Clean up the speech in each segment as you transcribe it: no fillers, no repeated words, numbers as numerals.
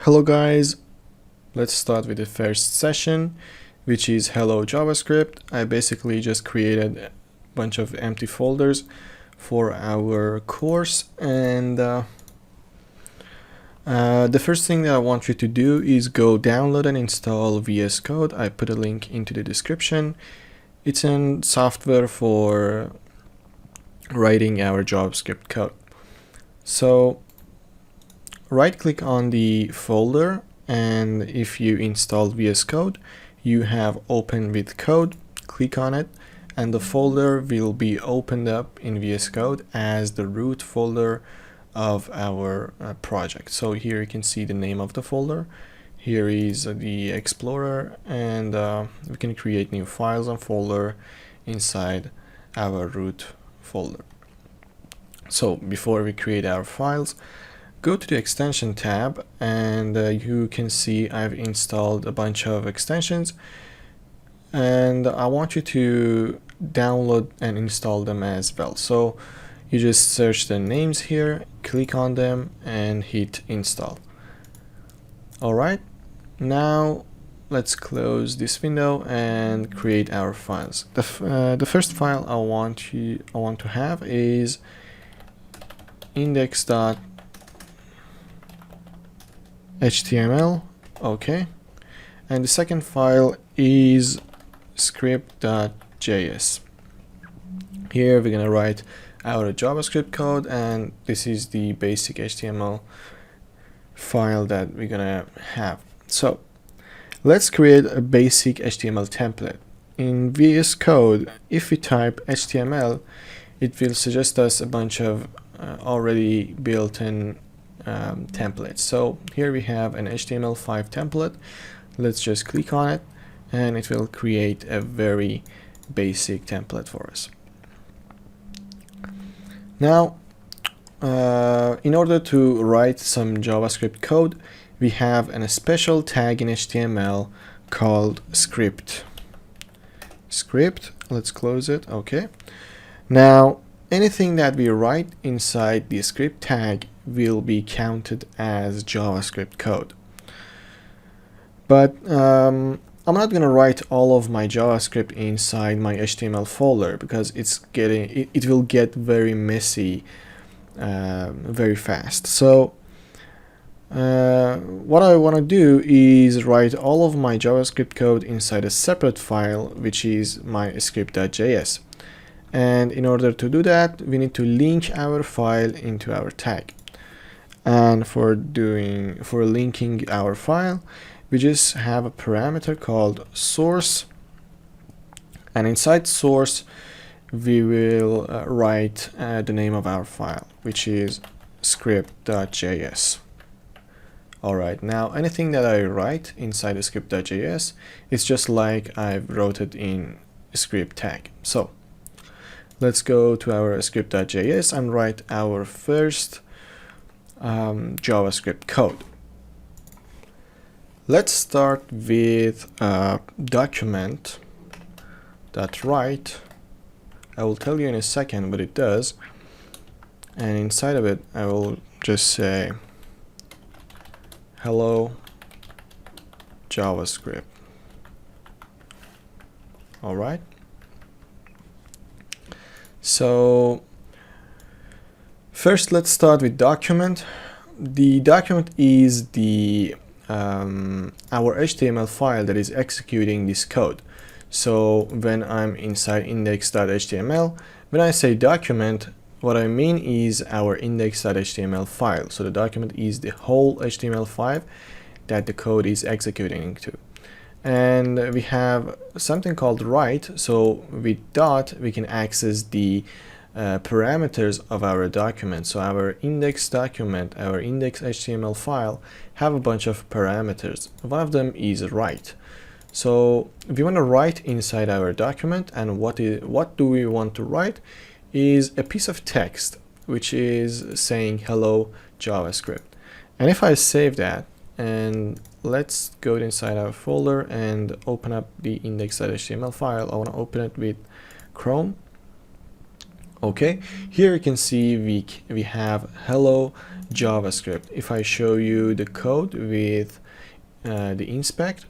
Hello guys, let's start with the first session, which is Hello JavaScript. I basically just created a bunch of empty folders for our course, and the first thing that I want you to do is go download and install VS Code. I put a link into the description. It's a software for writing our JavaScript code. So right click on the folder, and if you install VS Code, you have open with code. Click on it and the folder will be opened up in VS Code as the root folder of our project. So here you can see the name of the folder. Here is the Explorer, and we can create new files and folder inside our root folder. So before we create our files, go to the extension tab, and you can see I've installed a bunch of extensions, and I want you to download and install them as well. So you just search the names here, click on them and hit install. Alright, now let's close this window and create our files. The first file I want to have is index.html. Okay, and the second file is script.js. Here we're gonna write our JavaScript code, and this is the basic HTML file that we're gonna have. So let's create a basic HTML template. In VS Code, if we type HTML, it will suggest us a bunch of already built-in templates. So here we have an HTML5 template. Let's just click on it and it will create a very basic template for us. Now in order to write some JavaScript code, we have a special tag in HTML called script. Let's close it. Okay, now anything that we write inside the script tag will be counted as JavaScript code. But I'm not going to write all of my JavaScript inside my HTML folder, because it will get very messy very fast. So what I want to do is write all of my JavaScript code inside a separate file, which is my script.js. And in order to do that, we need to link our file into our tag. And for linking our file, we just have a parameter called source, and inside source we will write the name of our file, which is script.js. Alright, now anything that I write inside the script.js is just like I wrote it in script tag. So let's go to our script.js and write our first JavaScript code. Let's start with document.write. I will tell you in a second what it does, and inside of it I will just say hello JavaScript. Alright, so first let's start with document. The document is the our HTML file that is executing this code. So when I'm inside index.html, when I say document, what I mean is our index.html file. So the document is the whole HTML file that the code is executing into. And we have something called write. So with dot we can access the parameters of our document. So our index document, our index HTML file, have a bunch of parameters. One of them is write. So we want to write inside our document, and what do we want to write is a piece of text which is saying hello JavaScript. And if I save that, and let's go inside our folder and open up the index.html file. I want to open it with Chrome. Okay, here you can see we have hello JavaScript. If I show you the code with the inspect,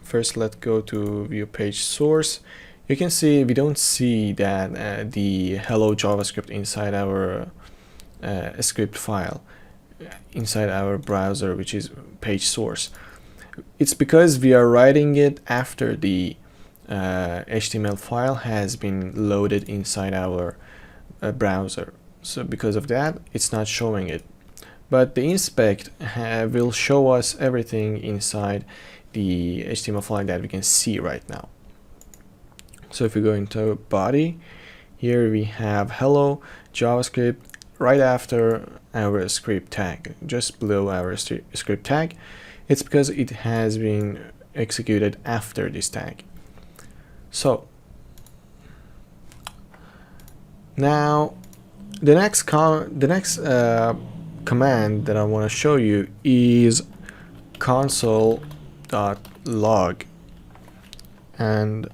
first let's go to view page source. You can see we don't see that the hello JavaScript inside our script file inside our browser, which is page source. It's because we are writing it after the HTML file has been loaded inside our browser. So because of that, it's not showing it. But the inspect will show us everything inside the HTML file that we can see right now. So if we go into body, here we have hello JavaScript right after our script tag, just below our script tag. It's because it has been executed after this tag. So now the next command that I want to show you is console.log, and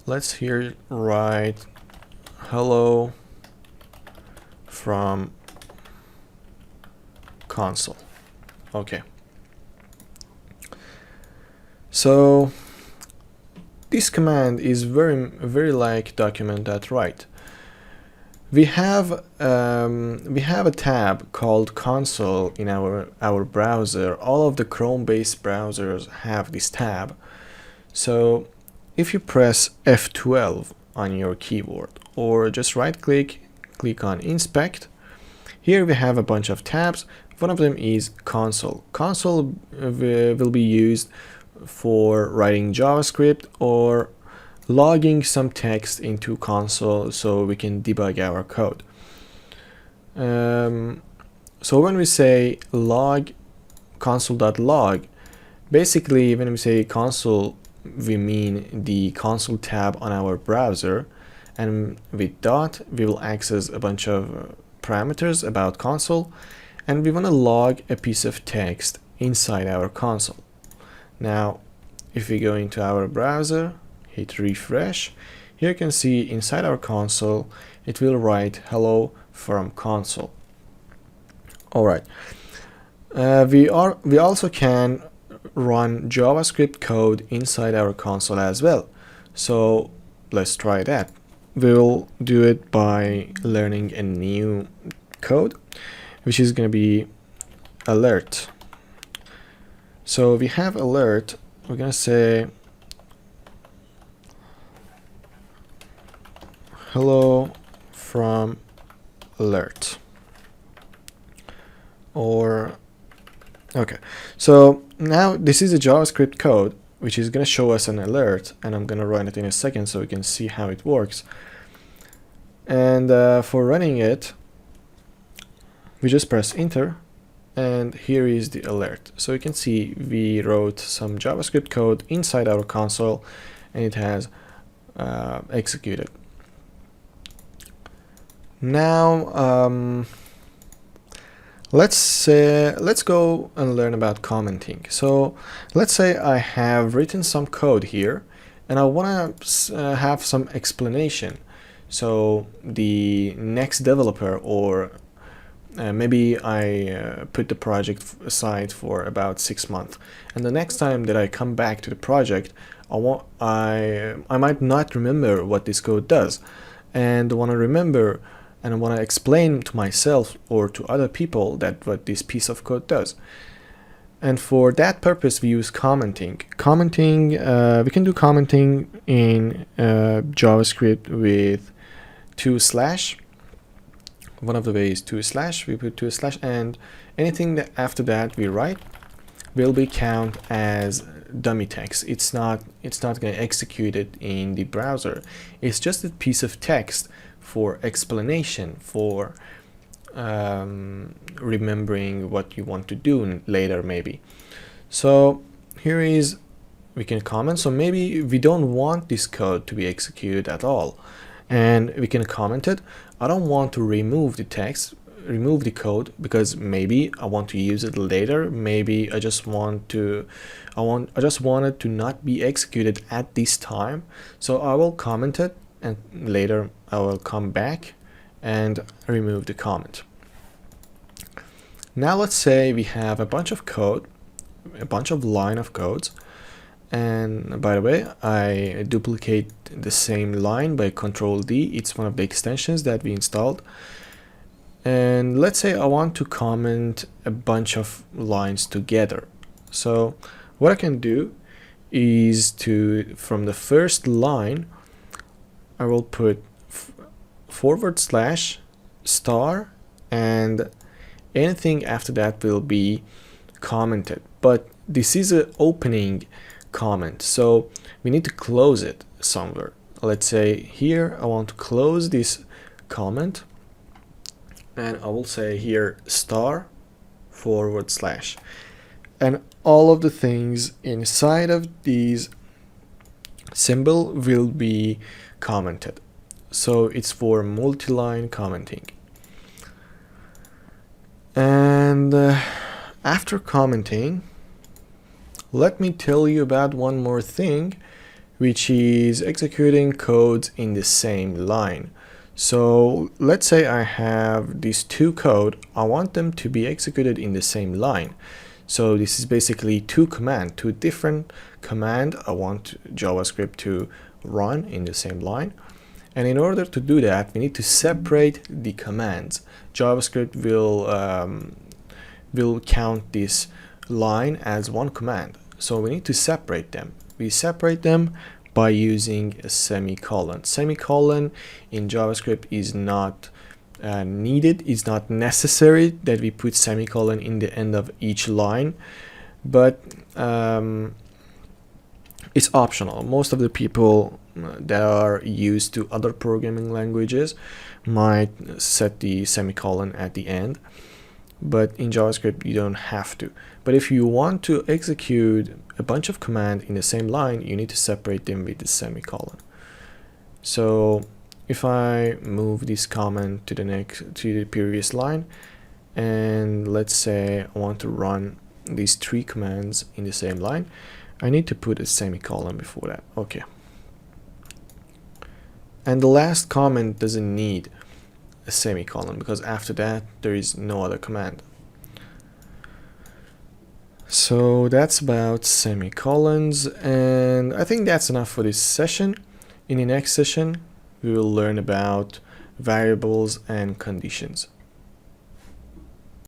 let's here write hello from console. Okay, so this command is very like document.write. We have a tab called console in our browser. All of the Chrome-based browsers have this tab. So if you press F12 on your keyboard, or just right-click, click on Inspect, here we have a bunch of tabs. One of them is console. Console will be used for writing JavaScript or logging some text into console so we can debug our code. So when we say log console.log, basically when we say console, we mean the console tab on our browser, and with dot we will access a bunch of parameters about console, and we want to log a piece of text inside our console. Now if we go into our browser, hit refresh, here you can see inside our console it will write hello from console. Alright, we also can run JavaScript code inside our console as well. So let's try that. We'll do it by learning a new code, which is going to be alert. So we have alert, we're going to say hello from alert. Or okay, so now this is a JavaScript code which is going to show us an alert, and I'm going to run it in a second so we can see how it works. And for running it, we just press enter, and here is the alert. So you can see we wrote some JavaScript code inside our console and it has executed. Now let's go and learn about commenting. So let's say I have written some code here and I want to have some explanation, so the next developer, or maybe I put the project aside for about 6 months, and the next time that I come back to the project, I might not remember what this code does, and want to remember and I want to explain to myself or to other people that what this piece of code does. And for that purpose we use commenting. We can do commenting in JavaScript with 2/. One of the ways 2/, we put 2/, and anything that after that we write will be count as dummy text. It's not going to execute it in the browser. It's just a piece of text for explanation, for remembering what you want to do later maybe. So here is, we can comment. So maybe we don't want this code to be executed at all, and we can comment it. I don't want to remove the text, remove the code, because maybe I want to use it later. Maybe I just want it to not be executed at this time. So I will comment it and later I will come back and remove the comment. Now let's say we have a bunch of code, a bunch of line of codes, and by the way, I duplicate the same line by Control D. It's one of the extensions that we installed. And let's say I want to comment a bunch of lines together. So what I can do is from the first line, I will put /* and anything after that will be commented. But this is an opening comment, so we need to close it somewhere. Let's say here I want to close this comment, and I will say here */, and all of the things inside of these symbol will be commented. So it's for multi-line commenting. And after commenting, let me tell you about one more thing, which is executing codes in the same line. So let's say I have these two code, I want them to be executed in the same line. So this is basically two different command I want JavaScript to run in the same line. And in order to do that, we need to separate the commands. JavaScript will count this line as one command. So we need to separate them. We separate them by using a semicolon. Semicolon in JavaScript is not needed. It's not necessary that we put semicolon in the end of each line, but it's optional. Most of the people that are used to other programming languages might set the semicolon at the end, but in JavaScript you don't have to. But if you want to execute a bunch of commands in the same line, you need to separate them with the semicolon. So if I move this comment to the previous line, and let's say I want to run these three commands in the same line, I need to put a semicolon before that. Okay. And the last comment doesn't need a semicolon because after that there is no other command. So that's about semicolons, and I think that's enough for this session. In the next session we will learn about variables and conditions.